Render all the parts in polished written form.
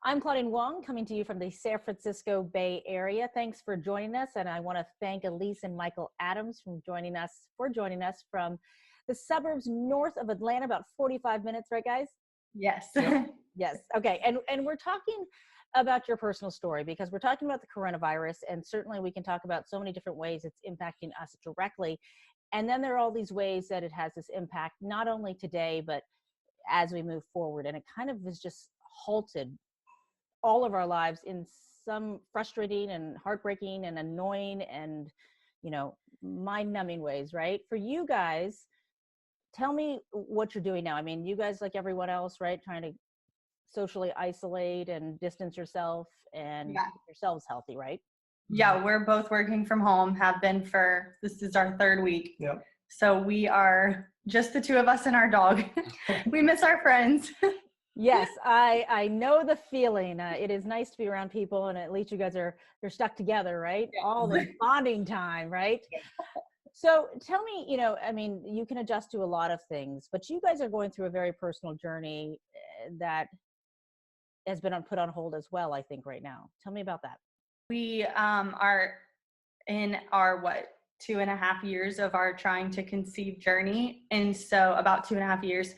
I'm Claudine Wong, coming to you from the San Francisco Bay Area. Thanks for joining us, and I want to thank Elise and Michael Adams for joining us from the suburbs north of Atlanta, about 45 minutes, right, guys? Yes. Yep. Yes. Okay. And we're talking about your personal story because we're talking about the coronavirus, and certainly we can talk about so many different ways it's impacting us directly. And then there are all these ways that it has this impact, not only today, but as we move forward. And it kind of has just halted all of our lives in some frustrating and heartbreaking and annoying and, mind-numbing ways, right? For you guys, tell me what you're doing now. I mean, you guys, like everyone else, right, trying to socially isolate and distance yourself and keep yourselves healthy, right? Yeah, we're both working from home, this is our third week. Yep. So we are just the two of us and our dog. We miss our friends. Yes, I know the feeling. It is nice to be around people, and at least you guys you're stuck together, right? Yeah. All the bonding time, right? Yeah. So tell me, you can adjust to a lot of things, but you guys are going through a very personal journey that has been put on hold as well, I think, right now. Tell me about that. We are in our 2.5 years of our trying to conceive journey. And so about 2.5 years,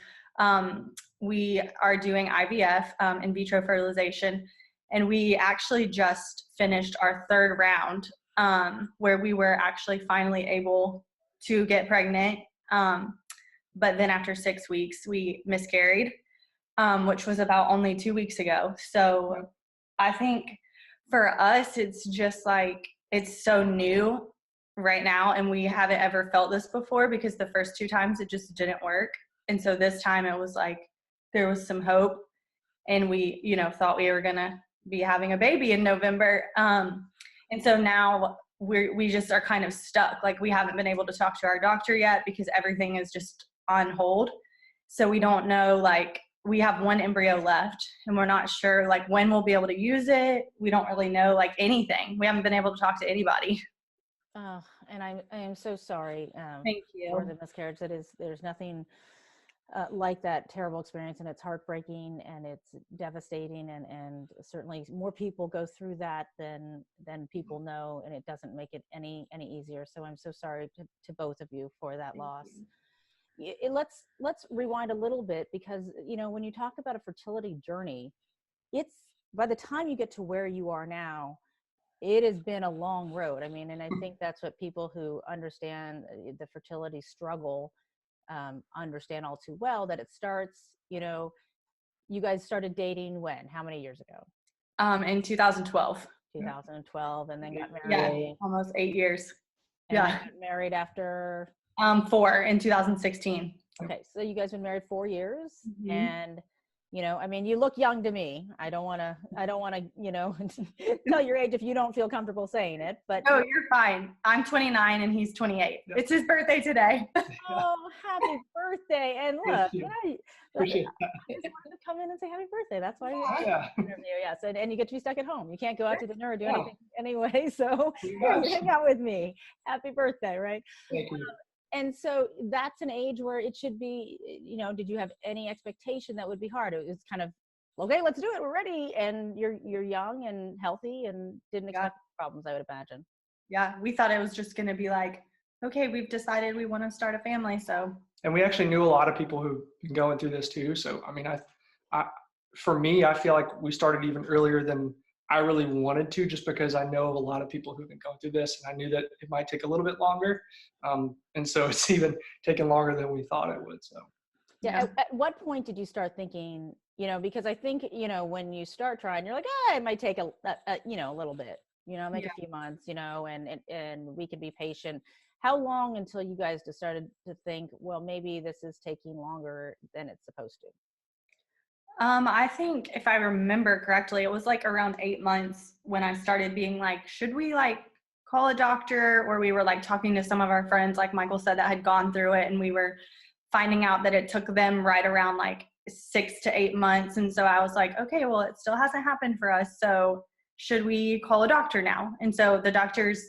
we are doing IVF, in vitro fertilization. And we actually just finished our third round, where we were actually finally able to get pregnant. But then after 6 weeks, we miscarried, which was about only 2 weeks ago. So I think for us, it's just like, it's so new right now. And we haven't ever felt this before because the first 2 times it just didn't work. And so this time it was like, there was some hope, and we, thought we were going to be having a baby in November. And so now we just are kind of stuck. Like, we haven't been able to talk to our doctor yet because everything is just on hold. So we don't know, like, we have 1 embryo left and we're not sure like when we'll be able to use it. We don't really know like anything. We haven't been able to talk to anybody. Oh, and I am so sorry. Thank you. For the miscarriage. There's nothing like that terrible experience, and it's heartbreaking and it's devastating, and certainly more people go through that than people know, and it doesn't make it any easier. So I'm so sorry to both of you for that loss. Let's rewind a little bit, because when you talk about a fertility journey, it's by the time you get to where you are now, it has been a long road. I mean, and I think that's what people who understand the fertility struggle understand all too well, that it starts, you guys started dating when? How many years ago? In 2012. 2012, and then got married. Yeah, almost 8 years. And got married after 4 in 2016. Okay, so you guys been married 4 years. Mm-hmm. And I mean, you look young to me. I don't want to tell your age if you don't feel comfortable saying it, but no, you're fine. I'm 29 and he's 28. Yep. It's his birthday today. Oh, happy birthday. And look, Appreciate that. I just wanted to come in and say happy birthday. That's why you interview. Yes. And you get to be stuck at home. You can't go out to dinner or do anything anyway. So hang out with me. Happy birthday, right? Thank you. And so that's an age where it should be, did you have any expectation that would be hard? It was kind of, okay, let's do it. We're ready. And you're young and healthy and didn't expect problems, I would imagine. Yeah. We thought it was just going to be like, okay, we've decided we want to start a family. So. And we actually knew a lot of people who've been going through this too. So, I mean, for me, I feel like we started even earlier than I really wanted to, just because I know of a lot of people who've been going through this, and I knew that it might take a little bit longer. And so it's even taken longer than we thought it would. So. Yeah. At what point did you start thinking, because I think, when you start trying, you're like, it might take a little bit, a few months, and we can be patient. How long until you guys just started to think, well, maybe this is taking longer than it's supposed to? I think if I remember correctly, it was like around 8 months when I started being like, should we like call a doctor? Or we were like talking to some of our friends, like Michael said, that had gone through it, and we were finding out that it took them right around like 6 to 8 months. And so I was like, okay, well, it still hasn't happened for us. So should we call a doctor now? And so the doctors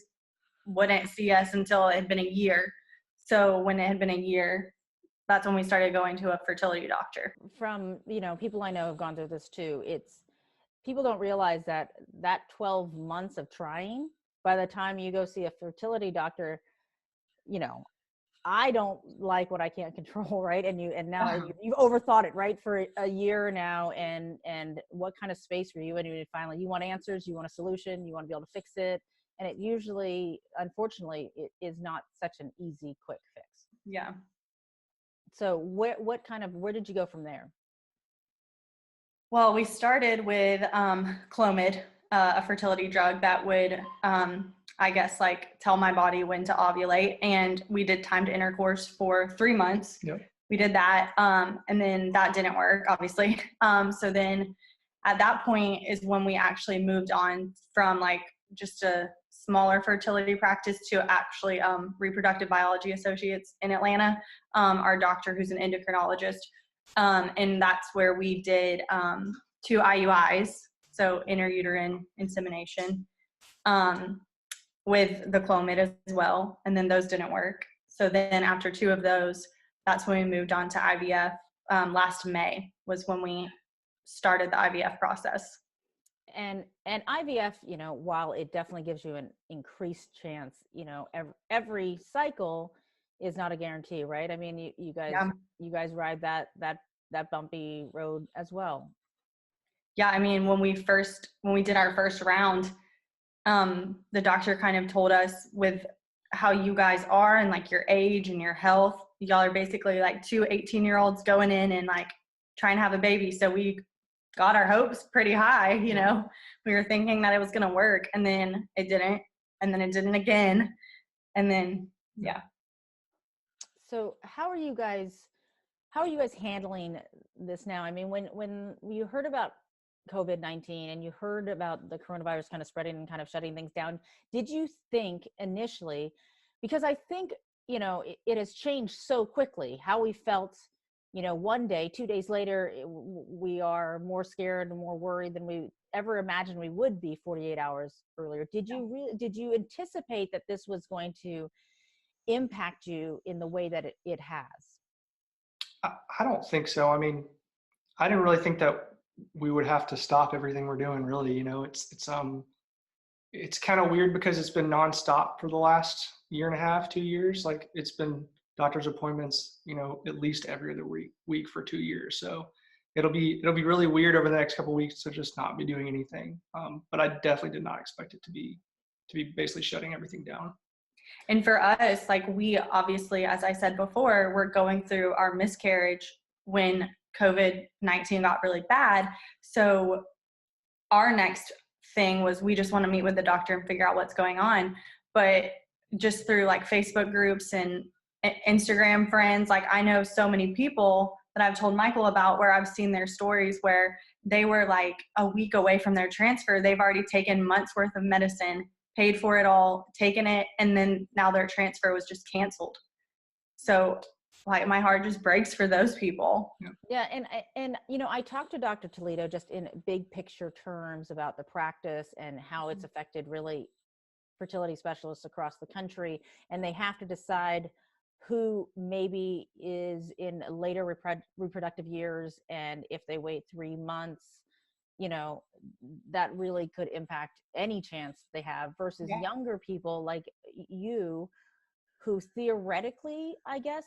wouldn't see us until it had been a year. So when it had been a year, that's when we started going to a fertility doctor. From, people I know have gone through this too. It's people don't realize that 12 months of trying, by the time you go see a fertility doctor, you know, I don't like what I can't control, right? And now you've overthought it, right, for a year now. And what kind of space were you in? And finally, you want answers, you want a solution, you want to be able to fix it. And it usually, unfortunately, it is not such an easy, quick fix. Yeah. So where did you go from there? Well, we started with Clomid, a fertility drug that would, I guess, like tell my body when to ovulate. And we did timed intercourse for 3 months. Yep. We did that. And then that didn't work, obviously. So then at that point is when we actually moved on from like just a smaller fertility practice to actually reproductive biology associates in Atlanta, our doctor who's an endocrinologist. And that's where we did 2 IUIs, so intrauterine insemination, with the Clomid as well. And then those didn't work. So then after 2 of those, that's when we moved on to IVF. Last May was when we started the IVF process. And IVF, you know, while it definitely gives you an increased chance, you know, every cycle is not a guarantee, right? I mean, you guys ride that bumpy road as well. Yeah, I mean, when we did our first round, the doctor kind of told us, with how you guys are and like your age and your health, y'all are basically like 2 18-year-olds going in and like trying to have a baby. So we got our hopes pretty high, you know. We were thinking that it was going to work, and then it didn't, and then it didn't again, and then yeah. So how are you guys handling this now? I mean, when you heard about COVID-19 and you heard about the coronavirus kind of spreading and kind of shutting things down, did you think initially, because I think, you know, it has changed so quickly, how we felt, you know, one day, 2 days later, we are more scared and more worried than we ever imagined we would be 48 hours earlier. Did you anticipate that this was going to impact you in the way that it has? I don't think so. I mean, I didn't really think that we would have to stop everything we're doing, really. You know, it's kind of weird because it's been nonstop for the last 1.5 to 2 years. Like, it's been doctor's appointments, you know, at least every other week for 2 years. So it'll be really weird over the next couple of weeks to just not be doing anything. But I definitely did not expect it to be basically shutting everything down. And for us, like, we obviously, as I said before, we're going through our miscarriage when COVID-19 got really bad. So our next thing was, we just want to meet with the doctor and figure out what's going on. But just through like Facebook groups and Instagram friends, like, I know so many people that I've told Michael about, where I've seen their stories where they were like a week away from their transfer. They've already taken months worth of medicine, paid for it all, taken it, and then now their transfer was just canceled. So like, my heart just breaks for those people. Yeah. And, you know, I talked to Dr. Toledo just in big picture terms about the practice and how it's affected really fertility specialists across the country. And they have to decide who maybe is in later reproductive years. And if they wait 3 months, you know, that really could impact any chance they have versus younger people like you, who theoretically, I guess,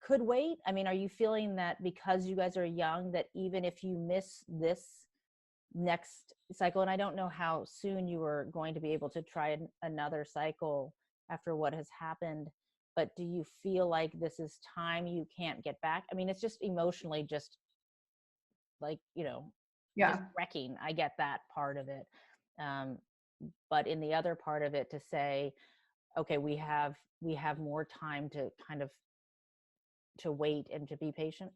could wait. I mean, are you feeling that because you guys are young, that even if you miss this next cycle, and I don't know how soon you are going to be able to try another cycle after what has happened, but do you feel like this is time you can't get back? I mean, it's just emotionally just like, you know, just wrecking. I get that part of it. But in the other part of it, to say, okay, we have more time to kind of to wait and to be patient.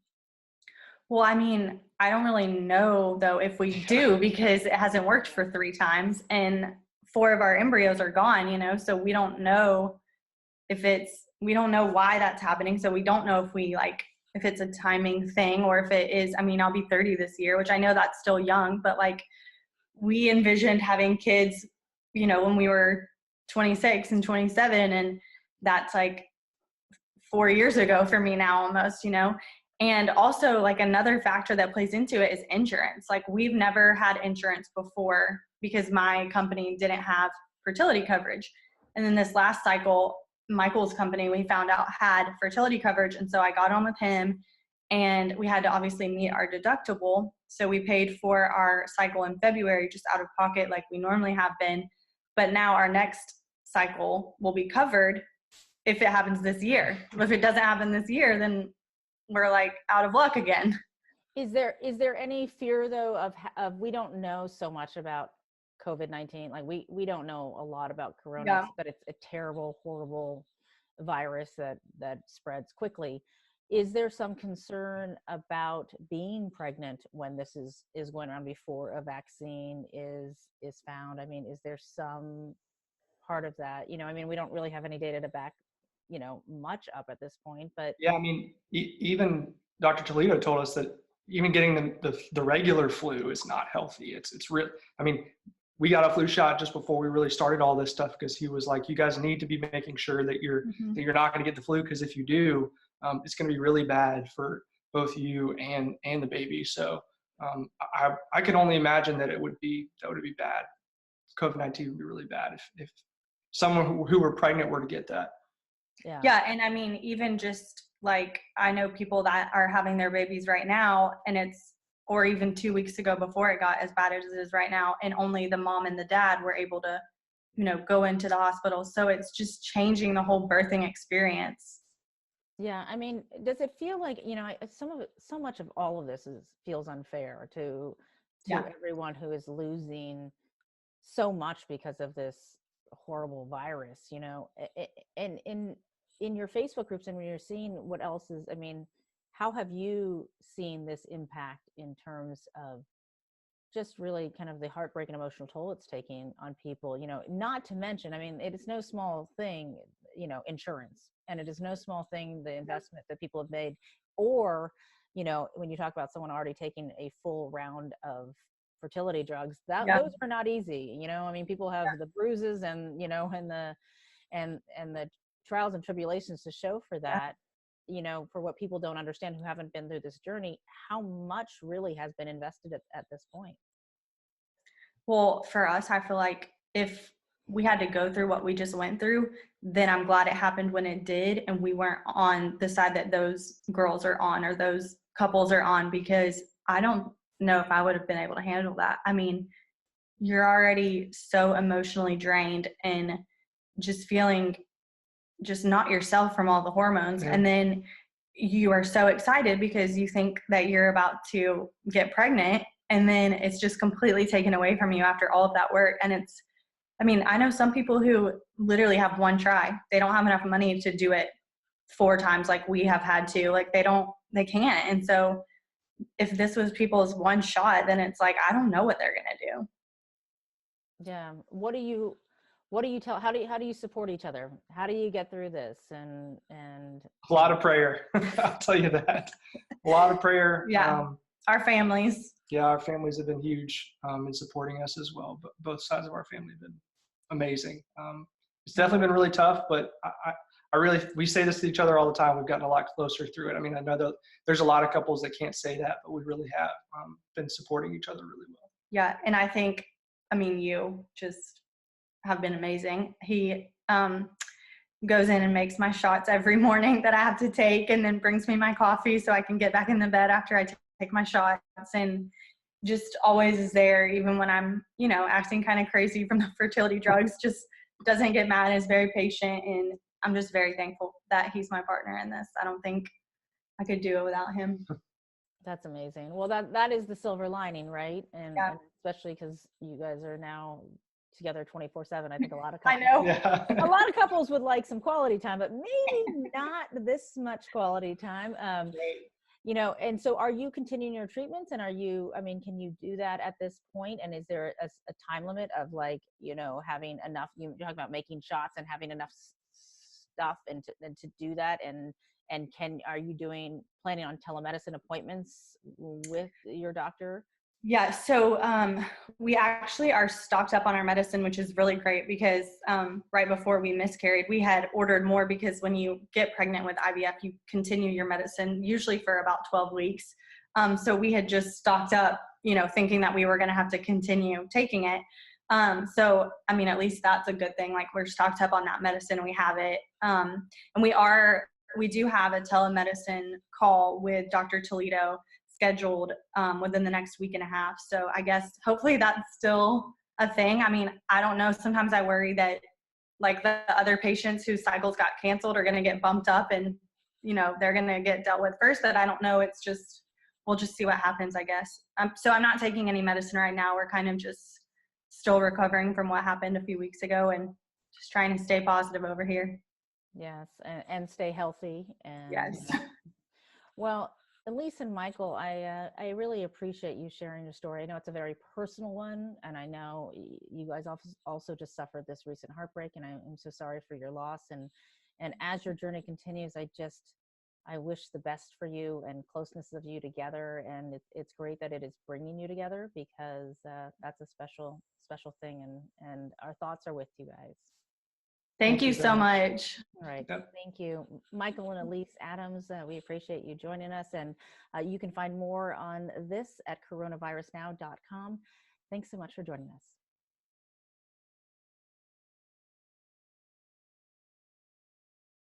Well, I mean, I don't really know though if we do, because it hasn't worked for 3 times and 4 of our embryos are gone, you know, so we don't know we don't know why that's happening. So we don't know if it's a timing thing, or if it is, I mean, I'll be 30 this year, which I know that's still young, but like, we envisioned having kids, you know, when we were 26 and 27, and that's like 4 years ago for me now almost, you know. And also, like, another factor that plays into it is insurance. Like, we've never had insurance before because my company didn't have fertility coverage. And then this last cycle, Michael's company, we found out had fertility coverage. And so I got on with him, and we had to obviously meet our deductible. So we paid for our cycle in February just out of pocket like we normally have been. But now our next cycle will be covered if it happens this year. If it doesn't happen this year, then we're like out of luck again. Is there any fear though of we don't know so much about COVID-19? Like we don't know a lot about corona, Yeah. but it's a terrible, horrible virus that spreads quickly. Is there some concern about being pregnant when this is going around before a vaccine is found? I mean, is there some part of that? You know, I mean, we don't really have any data to back, you know, much up at this point, but Yeah, I mean, even Dr. Toledo told us that even getting the regular flu is not healthy. It's real. I mean, we got a flu shot just before we really started all this stuff because he was like, you guys need to be making sure that you're not going to get the flu, because if you do, it's going to be really bad for both you and the baby. So I can only imagine that would be bad. COVID-19 would be really bad if someone who were pregnant were to get that. Yeah. And I mean, even just like, I know people that are having their babies right now, and or even 2 weeks ago before it got as bad as it is right now, and only the mom and the dad were able to, you know, go into the hospital. So it's just changing the whole birthing experience. yeah, I mean, does it feel like, you know, so much of all of this feels unfair to everyone who is losing so much because of this horrible virus, you know, and in your Facebook groups, and when you're seeing what else is, I mean, how have you seen this impact in terms of just really kind of the heartbreak and emotional toll it's taking on people, you know, not to mention, I mean, it is no small thing, you know, insurance, and it is no small thing, the investment that people have made, or, you know, when you talk about someone already taking a full round of fertility drugs, those are not easy, you know, I mean, people have the bruises and, you know, and the trials and tribulations to show for that, you know, for what people don't understand who haven't been through this journey, how much really has been invested at this point. Well, for us, I feel like if we had to go through what we just went through, then I'm glad it happened when it did, and we weren't on the side that those girls are on or those couples are on, because I don't know if I would have been able to handle that. I mean, you're already so emotionally drained and just feeling just not yourself from all the hormones. Yeah. And then you are so excited because you think that you're about to get pregnant, and then it's just completely taken away from you after all of that work. And I mean, I know some people who literally have one try. They don't have enough money to do it 4 times like we have had to. Like, they can't. And so if this was people's one shot, then it's like, I don't know what they're going to do. Yeah. What do you tell, how do you support each other? How do you get through this? And A lot of prayer. I'll tell you that. A lot of prayer. Yeah. Our families. Yeah, our families have been huge in supporting us as well. But both sides of our family have been amazing. It's definitely been really tough, but I really, we say this to each other all the time. We've gotten a lot closer through it. I mean, I know that there's a lot of couples that can't say that, but we really have been supporting each other really well. Yeah. And I think, I mean, you just have been amazing. He goes in and makes my shots every morning that I have to take, and then brings me my coffee so I can get back in the bed after I take my shots, and just always is there even when I'm, you know, acting kind of crazy from the fertility drugs. Just doesn't get mad, is very patient, and I'm just very thankful that he's my partner in this. I don't think I could do it without him. That's amazing. Well, that is the silver lining, right? And especially because you guys are now together 24/7. I think a lot of couples, I know. Yeah. a lot of couples would like some quality time, but maybe not this much quality time. You know, and so are you continuing your treatments, and can you do that at this point? And is there a time limit of, like, you know, having enough, you're talking about making shots and having enough stuff and to do that, and are you planning on telemedicine appointments with your doctor? Yeah, so we actually are stocked up on our medicine, which is really great because right before we miscarried, we had ordered more because when you get pregnant with IVF, you continue your medicine usually for about 12 weeks. So we had just stocked up, thinking that we were going to have to continue taking it. So, I mean, at least that's a good thing. Like we're stocked up on that medicine, we have it. And we do have a telemedicine call with Dr. Toledo scheduled within the next week and a half. So I guess hopefully that's still a thing. I mean, I don't know. Sometimes I worry that like the other patients whose cycles got canceled are going to get bumped up and, they're going to get dealt with first, but I don't know. It's just, we'll just see what happens, I guess. So I'm not taking any medicine right now. We're kind of just still recovering from what happened a few weeks ago and just trying to stay positive over here. Yes, and stay healthy. And Yes. well, Elise and Michael, I really appreciate you sharing your story. I know it's a very personal one, and I know you guys also just suffered this recent heartbreak, and I'm so sorry for your loss. And as your journey continues, I wish the best for you and closeness of you together. And it's great that it is bringing you together because that's a special thing. And our thoughts are with you guys. Thank you so very much. All right. Yep. Thank you, Michael and Elise Adams. We appreciate you joining us. And you can find more on this at coronavirusnow.com. Thanks so much for joining us.